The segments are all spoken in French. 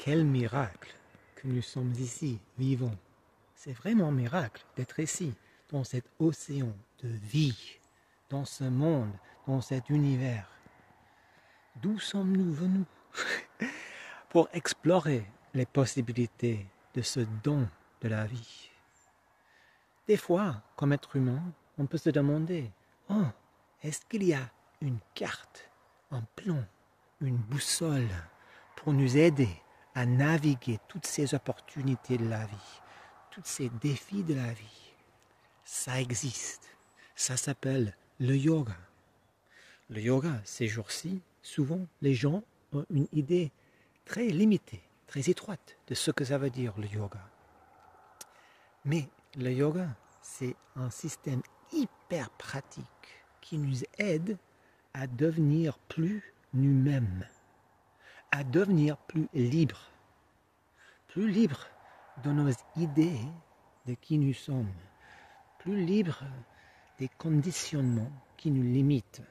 quel miracle que nous sommes ici, vivants. C'est vraiment un miracle d'être ici, dans cet océan de vie, dans ce monde, dans cet univers. D'où sommes-nous venus? Pour explorer les possibilités de ce don de la vie. Des fois, comme être humain, on peut se demander, oh, est-ce qu'il y a une carte, un plan, une boussole pour nous aider à naviguer toutes ces opportunités de la vie, tous ces défis de la vie? Ça existe. Ça s'appelle le yoga. Le yoga, ces jours-ci, souvent, les gens ont une idée très limitée, très étroite de ce que ça veut dire le yoga. Mais le yoga, c'est un système hyper pratique qui nous aide à devenir plus nous-mêmes, à devenir plus libres de nos idées de qui nous sommes, plus libres des conditionnements qui nous limitent.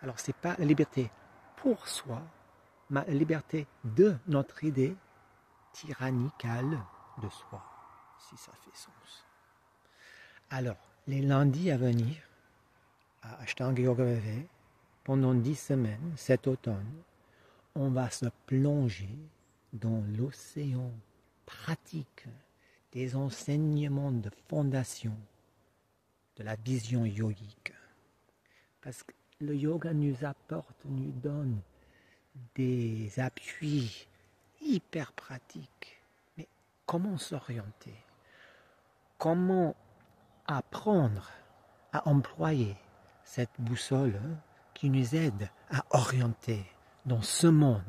Alors, ce n'est pas la liberté pour soi, mais la liberté de notre idée tyrannicale de soi, si ça fait sens. Alors, les lundis à venir, à Ashtanga Yoga VV, pendant 10 semaines, cet automne, on va se plonger dans l'océan pratique des enseignements de fondation de la vision yogique. Parce que le yoga nous apporte, nous donne des appuis hyper pratiques. Mais comment s'orienter? Comment apprendre à employer cette boussole qui nous aide à orienter dans ce monde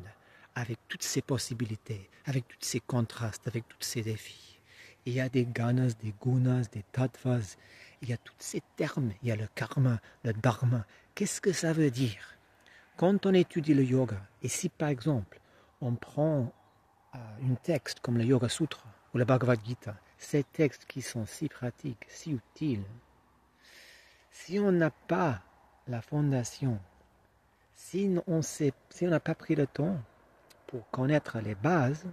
avec toutes ces possibilités, avec tous ces contrastes, avec tous ces défis. Il y a des ganas, des gunas, des tattvas, il y a tous ces termes, il y a le karma, le dharma. Qu'est-ce que ça veut dire? Quand on étudie le yoga, et si par exemple on prend un texte comme le Yoga Sutra ou le Bhagavad Gita, ces textes qui sont si pratiques, si utiles, si on n'a pas la fondation, si on n'a pas pris le temps pour connaître les bases,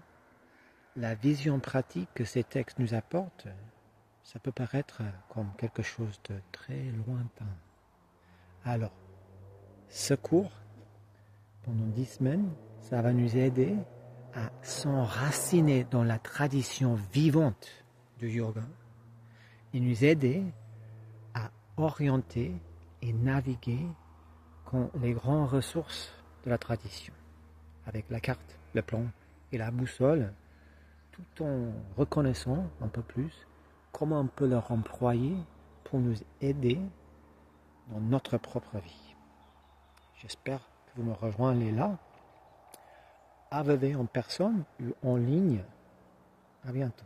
la vision pratique que ces textes nous apportent, ça peut paraître comme quelque chose de très lointain. Alors, ce cours, pendant 10 semaines, ça va nous aider à s'enraciner dans la tradition vivante du yoga et nous aider à orienter et naviguer dans les grandes ressources de la tradition, avec la carte, le plan et la boussole, tout en reconnaissant un peu plus comment on peut leur employer pour nous aider dans notre propre vie. J'espère que vous me rejoignez là, à VV en personne ou en ligne. À bientôt.